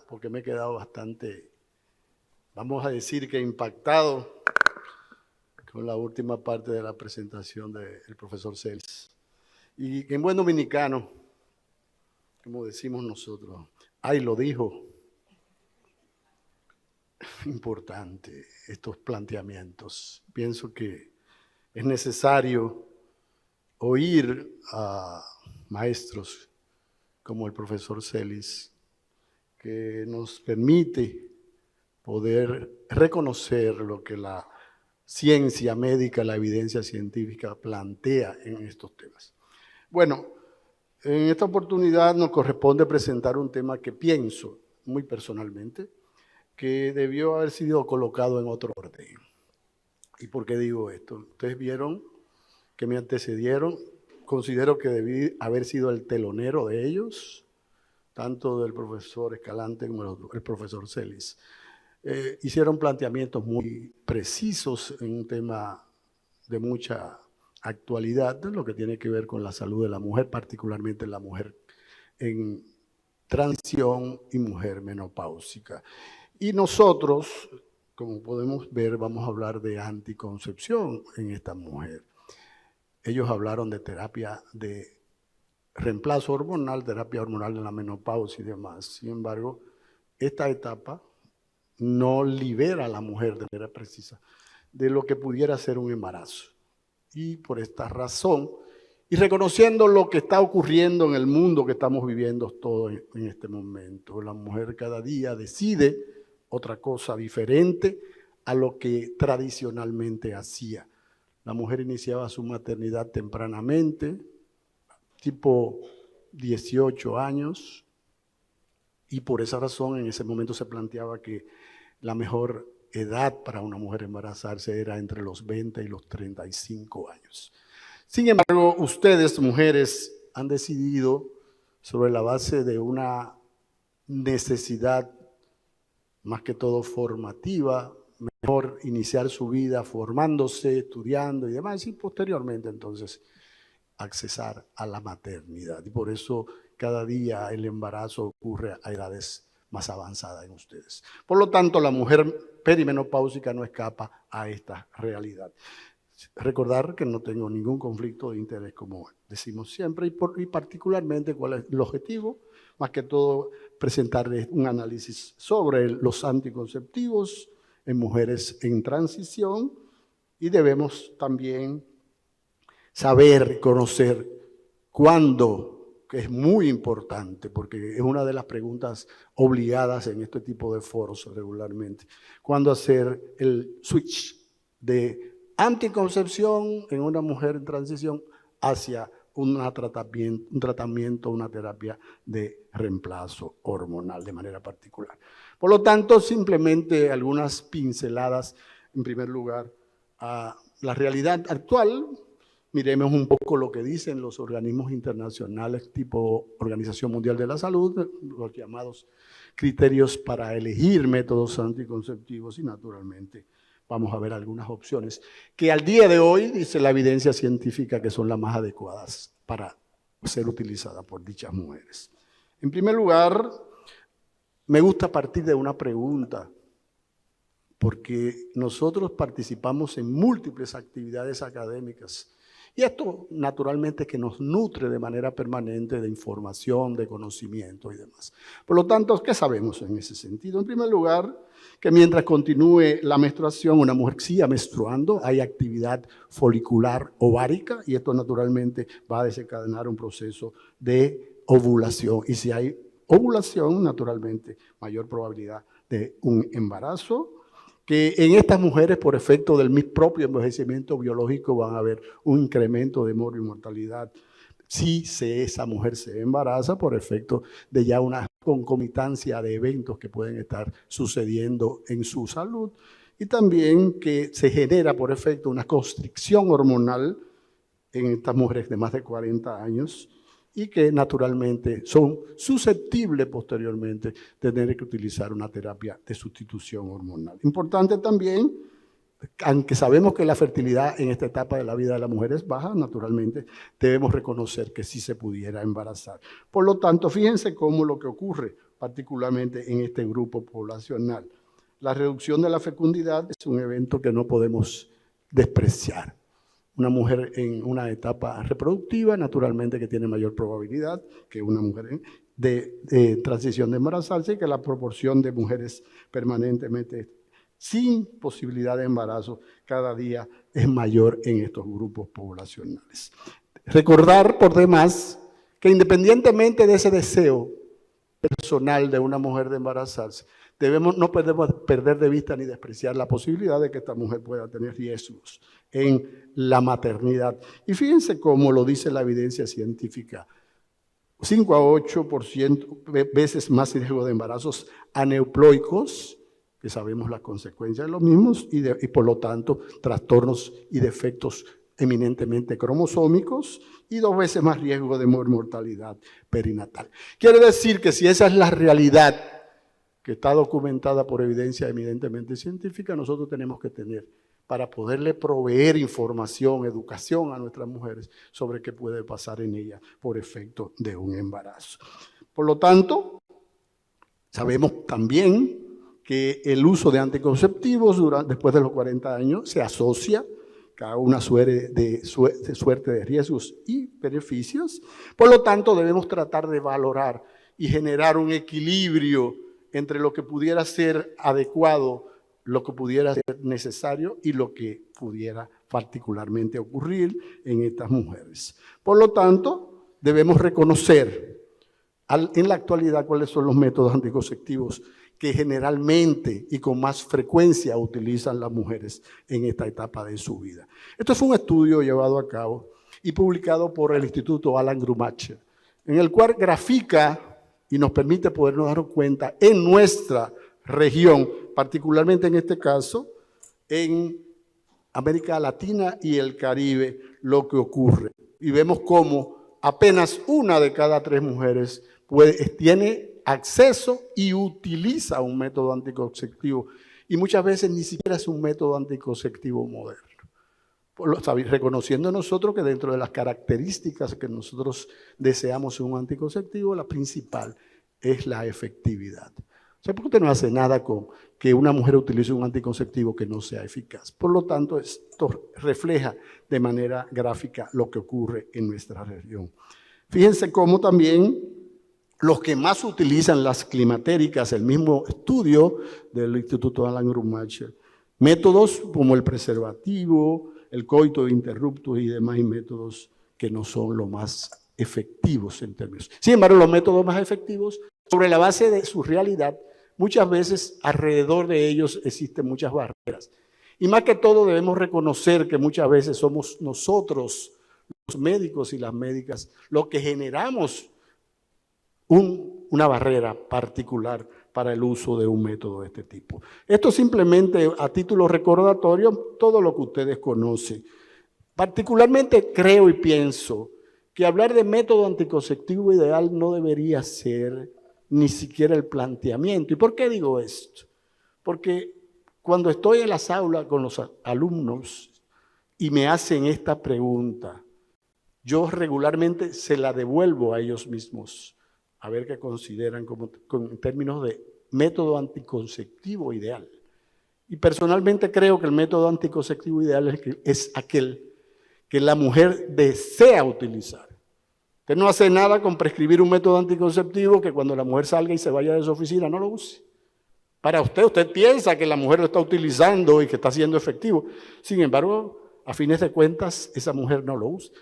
porque me he quedado bastante, vamos a decir que impactado con la última parte de la presentación del profesor Celis. Y en buen dominicano, como decimos nosotros, ahí lo dijo, importante estos planteamientos. Pienso que es necesario oír a maestros como el profesor Celis, que nos permite poder reconocer lo que la ciencia médica, la evidencia científica plantea en estos temas. Bueno, en esta oportunidad nos corresponde presentar un tema que pienso, muy personalmente, que debió haber sido colocado en otro orden. ¿Y por qué digo esto? Ustedes vieron que me antecedieron, considero que debí haber sido el telonero de ellos, tanto del profesor Escalante como el profesor Celis. Hicieron planteamientos muy precisos en un tema de mucha actualidad, lo que tiene que ver con la salud de la mujer, particularmente la mujer en transición y mujer menopáusica. Y nosotros, como podemos ver, vamos a hablar de anticoncepción en esta mujer. Ellos hablaron de terapia de reemplazo hormonal, terapia hormonal de la menopausia y demás. Sin embargo, esta etapa no libera a la mujer de manera precisa de lo que pudiera ser un embarazo. Y por esta razón, y reconociendo lo que está ocurriendo en el mundo que estamos viviendo todos en este momento, la mujer cada día decide otra cosa diferente a lo que tradicionalmente hacía. La mujer iniciaba su maternidad tempranamente, tipo 18 años, y por esa razón en ese momento se planteaba que la mejor edad para una mujer embarazarse era entre los 20 y los 35 años. Sin embargo, ustedes, mujeres, han decidido, sobre la base de una necesidad más que todo formativa, mejor iniciar su vida formándose, estudiando y demás, y posteriormente entonces accesar a la maternidad. Y por eso cada día el embarazo ocurre a edades más avanzadas en ustedes. Por lo tanto, la mujer perimenopáusica no escapa a esta realidad. Recordar que no tengo ningún conflicto de interés, como decimos siempre, y particularmente cuál es el objetivo, más que todo presentarles un análisis sobre los anticonceptivos en mujeres en transición, y debemos también saber, conocer cuándo, que es muy importante, porque es una de las preguntas obligadas en este tipo de foros regularmente, cuándo hacer el switch de anticoncepción en una mujer en transición hacia un tratamiento, una terapia de reemplazo hormonal de manera particular. Por lo tanto, simplemente algunas pinceladas, en primer lugar, a la realidad actual. Miremos un poco lo que dicen los organismos internacionales tipo Organización Mundial de la Salud, los llamados criterios para elegir métodos anticonceptivos, y naturalmente vamos a ver algunas opciones que al día de hoy dice la evidencia científica que son las más adecuadas para ser utilizadas por dichas mujeres. En primer lugar, me gusta partir de una pregunta, porque nosotros participamos en múltiples actividades académicas. Y esto naturalmente es que nos nutre de manera permanente de información, de conocimiento y demás. Por lo tanto, ¿qué sabemos en ese sentido? En primer lugar, que mientras continúe la menstruación, una mujer siga menstruando, hay actividad folicular ovárica, y esto naturalmente va a desencadenar un proceso de ovulación. Y si hay ovulación, naturalmente, mayor probabilidad de un embarazo, que en estas mujeres, por efecto del propio envejecimiento biológico, van a haber un incremento de mortalidad si esa mujer se embaraza por efecto de ya una concomitancia de eventos que pueden estar sucediendo en su salud, y también que se genera por efecto una constricción hormonal en estas mujeres de más de 40 años, y que naturalmente son susceptibles posteriormente de tener que utilizar una terapia de sustitución hormonal. Importante también aunque sabemos que la fertilidad en esta etapa de la vida de la mujer es baja, naturalmente debemos reconocer que sí se pudiera embarazar. Por lo tanto, fíjense cómo lo que ocurre, particularmente en este grupo poblacional. La reducción de la fecundidad es un evento que no podemos despreciar. Una mujer en una etapa reproductiva, naturalmente que tiene mayor probabilidad que una mujer de transición de embarazarse, y que la proporción de mujeres permanentemente sin posibilidad de embarazo cada día es mayor en estos grupos poblacionales. Recordar por demás que independientemente de ese deseo personal de una mujer de embarazarse, no podemos perder de vista ni despreciar la posibilidad de que esta mujer pueda tener riesgos en la maternidad. Y fíjense cómo lo dice la evidencia científica: 5 a 8% veces más riesgo de embarazos aneuploicos, que sabemos las consecuencias de los mismos, y por lo tanto trastornos y defectos eminentemente cromosómicos, y 2 veces más riesgo de mortalidad perinatal. Quiere decir que si esa es la realidad que está documentada por evidencia eminentemente científica, nosotros tenemos que tener para poderle proveer información, educación a nuestras mujeres sobre qué puede pasar en ellas por efecto de un embarazo. Por lo tanto, sabemos también que el uso de anticonceptivos después de los 40 años se asocia a una suerte de riesgos y beneficios. Por lo tanto, debemos tratar de valorar y generar un equilibrio entre lo que pudiera ser adecuado, lo que pudiera ser necesario y lo que pudiera particularmente ocurrir en estas mujeres. Por lo tanto, debemos reconocer en la actualidad cuáles son los métodos anticonceptivos que generalmente y con más frecuencia utilizan las mujeres en esta etapa de su vida. Esto fue un estudio llevado a cabo y publicado por el Instituto Alan Grumacher, en el cual grafica y nos permite podernos dar cuenta en nuestra región, particularmente en este caso, en América Latina y el Caribe, lo que ocurre. Y vemos cómo apenas 1 de cada 3 mujeres tiene acceso y utiliza un método anticonceptivo. Y muchas veces ni siquiera es un método anticonceptivo moderno. Reconociendo nosotros que dentro de las características que nosotros deseamos en un anticonceptivo, la principal es la efectividad. O sea, porque usted no hace nada con que una mujer utilice un anticonceptivo que no sea eficaz. Por lo tanto, esto refleja de manera gráfica lo que ocurre en nuestra región. Fíjense cómo también los que más utilizan las climatéricas, el mismo estudio del Instituto Alan Grumacher, métodos como el preservativo, el coito interruptus y demás métodos que no son los más efectivos en términos. Sin embargo, los métodos más efectivos, sobre la base de su realidad, muchas veces alrededor de ellos existen muchas barreras. Y más que todo debemos reconocer que muchas veces somos nosotros, los médicos y las médicas, los que generamos una barrera particular para el uso de un método de este tipo. Esto simplemente a título recordatorio, todo lo que ustedes conocen. Particularmente creo y pienso que hablar de método anticonceptivo ideal no debería ser ni siquiera el planteamiento. ¿Y por qué digo esto? Porque cuando estoy en las aulas con los alumnos y me hacen esta pregunta, yo regularmente se la devuelvo a ellos mismos, a ver qué consideran en términos de método anticonceptivo ideal. Y personalmente creo que el método anticonceptivo ideal es aquel que la mujer desea utilizar. Usted no hace nada con prescribir un método anticonceptivo que cuando la mujer salga y se vaya de su oficina no lo use. Para usted piensa que la mujer lo está utilizando y que está siendo efectivo. Sin embargo, a fines de cuentas, esa mujer no lo usa.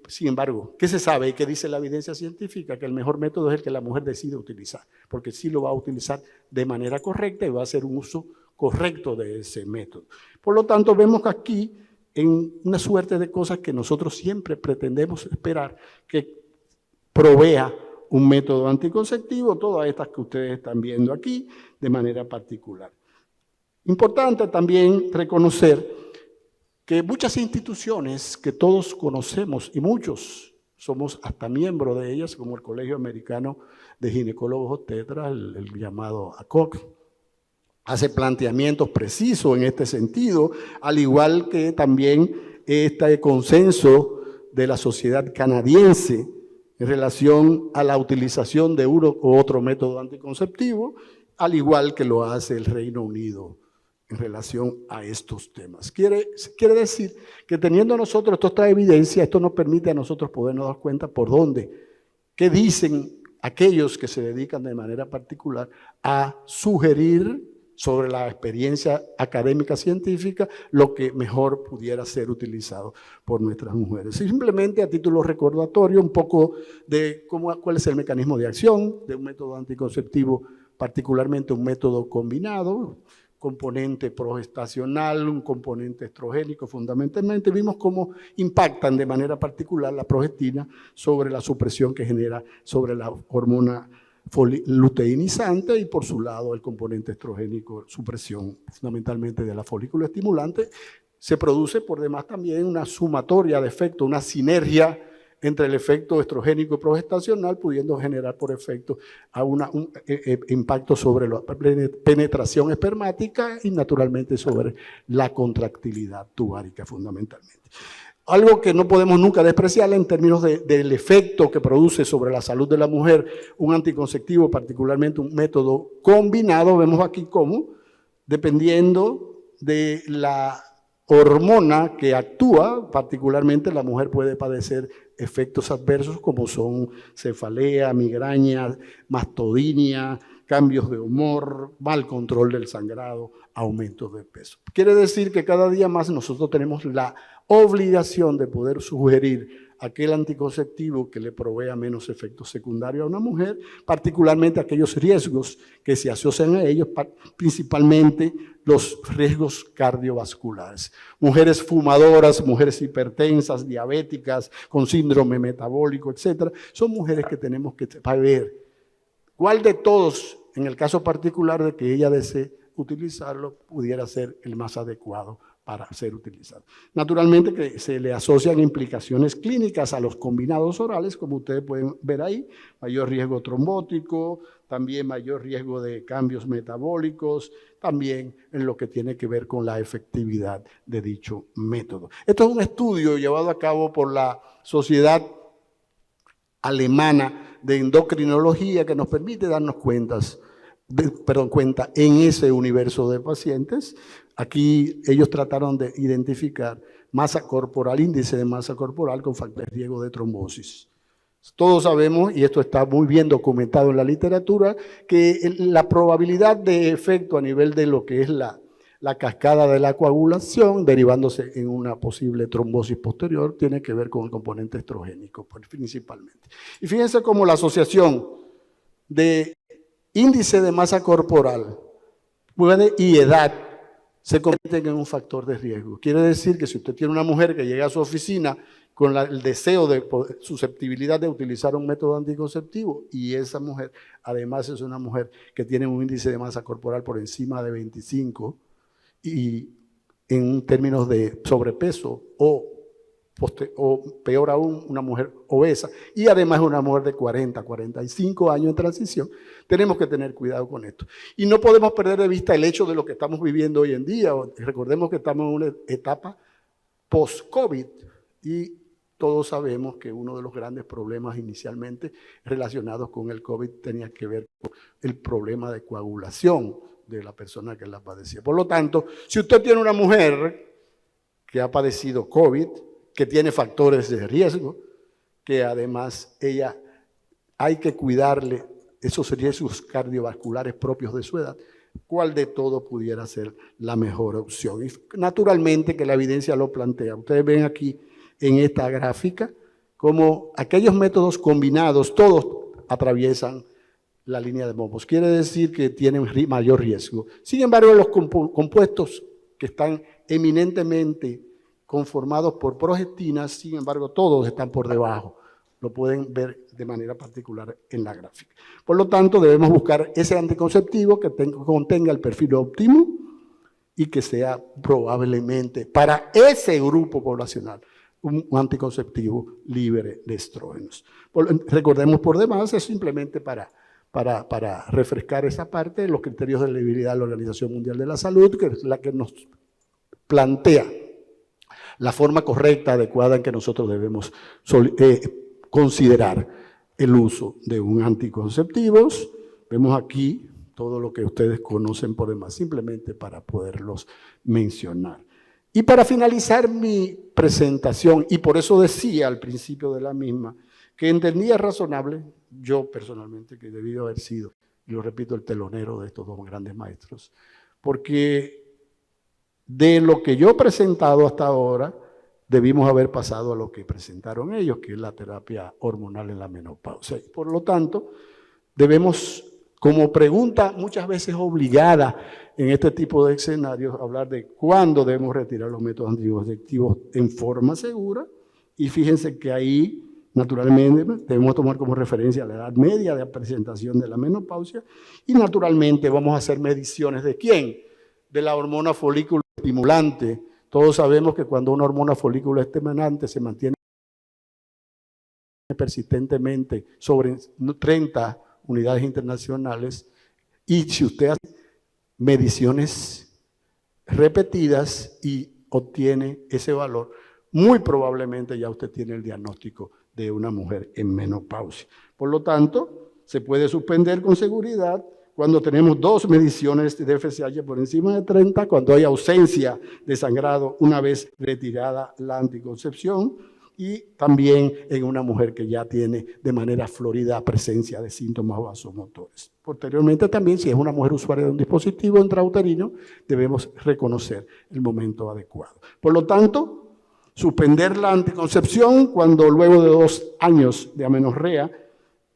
Sin embargo, ¿qué se sabe y qué dice la evidencia científica? Que el mejor método es el que la mujer decide utilizar, porque sí lo va a utilizar de manera correcta y va a hacer un uso correcto de ese método. Por lo tanto, vemos que aquí, en una suerte de cosas que nosotros siempre pretendemos esperar, que provea un método anticonceptivo, todas estas que ustedes están viendo aquí, de manera particular. Importante también reconocer que muchas instituciones que todos conocemos, y muchos somos hasta miembros de ellas, como el Colegio Americano de Ginecólogos Obstetras, el llamado ACOG, hace planteamientos precisos en este sentido, al igual que también este consenso de la sociedad canadiense en relación a la utilización de uno u otro método anticonceptivo, al igual que lo hace el Reino Unido en relación a estos temas. Quiere decir que teniendo nosotros toda esta evidencia, esto nos permite a nosotros podernos dar cuenta por dónde, qué dicen aquellos que se dedican de manera particular a sugerir sobre la experiencia académica científica lo que mejor pudiera ser utilizado por nuestras mujeres. Simplemente a título recordatorio un poco de cuál es el mecanismo de acción de un método anticonceptivo, particularmente un método combinado, componente progestacional, un componente estrogénico fundamentalmente. Vimos cómo impactan de manera particular la progestina sobre la supresión que genera sobre la hormona luteinizante y por su lado el componente estrogénico, supresión fundamentalmente de la folículo estimulante. Se produce por demás también una sumatoria de efectos, una sinergia entre el efecto estrogénico y progestacional, pudiendo generar por efecto a un impacto sobre la penetración espermática y naturalmente sobre la contractilidad tubárica fundamentalmente. Algo que no podemos nunca despreciar en términos del efecto que produce sobre la salud de la mujer un anticonceptivo, particularmente un método combinado, vemos aquí cómo, dependiendo de la hormona que actúa, particularmente la mujer puede padecer efectos adversos como son cefalea, migraña, mastodinia, cambios de humor, mal control del sangrado, aumentos de peso. Quiere decir que cada día más nosotros tenemos la obligación de poder sugerir aquel anticonceptivo que le provea menos efectos secundarios a una mujer, particularmente aquellos riesgos que se asocian a ellos, principalmente los riesgos cardiovasculares. Mujeres fumadoras, mujeres hipertensas, diabéticas, con síndrome metabólico, etc. Son mujeres que tenemos que ver cuál de todos, en el caso particular de que ella desee utilizarlo, pudiera ser el más adecuado para ser utilizado. Naturalmente que se le asocian implicaciones clínicas a los combinados orales, como ustedes pueden ver ahí, mayor riesgo trombótico, también mayor riesgo de cambios metabólicos, también en lo que tiene que ver con la efectividad de dicho método. Esto es un estudio llevado a cabo por la Sociedad Alemana de Endocrinología que nos permite darnos cuenta en ese universo de pacientes. Aquí ellos trataron de identificar masa corporal, índice de masa corporal con factor de riesgo de trombosis. Todos sabemos, y esto está muy bien documentado en la literatura, que la probabilidad de efecto a nivel de lo que es la cascada de la coagulación, derivándose en una posible trombosis posterior, tiene que ver con el componente estrogénico principalmente. Y fíjense cómo la asociación de índice de masa corporal y edad se convierten en un factor de riesgo. Quiere decir que si usted tiene una mujer que llega a su oficina con el deseo de susceptibilidad de utilizar un método anticonceptivo y esa mujer además es una mujer que tiene un índice de masa corporal por encima de 25 y en términos de sobrepeso o peor aún, una mujer obesa y además una mujer de 40, 45 años en transición, tenemos que tener cuidado con esto. Y no podemos perder de vista el hecho de lo que estamos viviendo hoy en día. Recordemos que estamos en una etapa post-COVID y todos sabemos que uno de los grandes problemas inicialmente relacionados con el COVID tenía que ver con el problema de coagulación de la persona que la padecía. Por lo tanto, si usted tiene una mujer que ha padecido COVID, que tiene factores de riesgo, que además ella hay que cuidarle esos riesgos cardiovasculares propios de su edad, ¿cuál de todo pudiera ser la mejor opción? Y naturalmente que la evidencia lo plantea. Ustedes ven aquí en esta gráfica como aquellos métodos combinados, todos atraviesan la línea de Mohs. Quiere decir que tienen mayor riesgo. Sin embargo, los compuestos que están eminentemente conformados por progestinas, sin embargo, todos están por debajo. Lo pueden ver de manera particular en la gráfica. Por lo tanto, debemos buscar ese anticonceptivo que contenga el perfil óptimo y que sea probablemente para ese grupo poblacional un anticonceptivo libre de estrógenos. Recordemos por demás, es simplemente para para refrescar esa parte, los criterios de elegibilidad de la Organización Mundial de la Salud, que es la que nos plantea la forma correcta, adecuada en que nosotros debemos considerar el uso de un anticonceptivos. Vemos aquí todo lo que ustedes conocen por demás, simplemente para poderlos mencionar. Y para finalizar mi presentación, y por eso decía al principio de la misma, que entendía razonable, yo personalmente, que debido haber sido, y lo repito, el telonero de estos dos grandes maestros, porque de lo que yo he presentado hasta ahora, debimos haber pasado a lo que presentaron ellos, que es la terapia hormonal en la menopausia. Y por lo tanto, debemos, como pregunta muchas veces obligada en este tipo de escenarios, hablar de cuándo debemos retirar los métodos anticonceptivos en forma segura. Y fíjense que ahí, naturalmente, debemos tomar como referencia la edad media de presentación de la menopausia. Y naturalmente vamos a hacer mediciones ¿de quién? De la hormona folículo estimulante. Todos sabemos que cuando una hormona folículo estimulante se mantiene persistentemente sobre 30 unidades internacionales, y si usted hace mediciones repetidas y obtiene ese valor, muy probablemente ya usted tiene el diagnóstico de una mujer en menopausia. Por lo tanto, se puede suspender con seguridad cuando tenemos 2 mediciones de FSH por encima de 30, cuando hay ausencia de sangrado una vez retirada la anticoncepción, y también en una mujer que ya tiene de manera florida presencia de síntomas vasomotores. Posteriormente también, si es una mujer usuaria de un dispositivo intrauterino, debemos reconocer el momento adecuado. Por lo tanto, suspender la anticoncepción cuando luego de 2 años de amenorrea,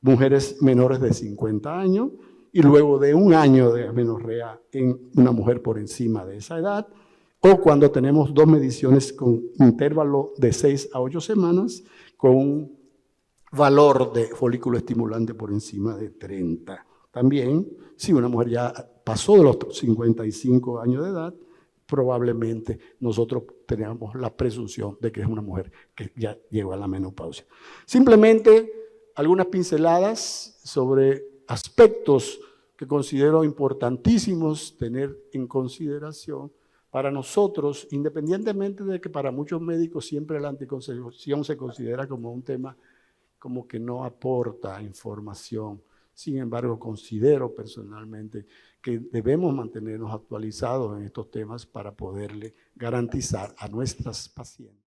mujeres menores de 50 años, y luego de 1 año de amenorrea en una mujer por encima de esa edad, o cuando tenemos 2 mediciones con intervalo de 6 a 8 semanas, con un valor de folículo estimulante por encima de 30. También, si una mujer ya pasó de los 55 años de edad, probablemente nosotros tenemos la presunción de que es una mujer que ya llegó a la menopausia. Simplemente algunas pinceladas sobre aspectos que considero importantísimos tener en consideración para nosotros, independientemente de que para muchos médicos siempre la anticoncepción se considera como un tema como que no aporta información. Sin embargo, considero personalmente que debemos mantenernos actualizados en estos temas para poderle garantizar a nuestras pacientes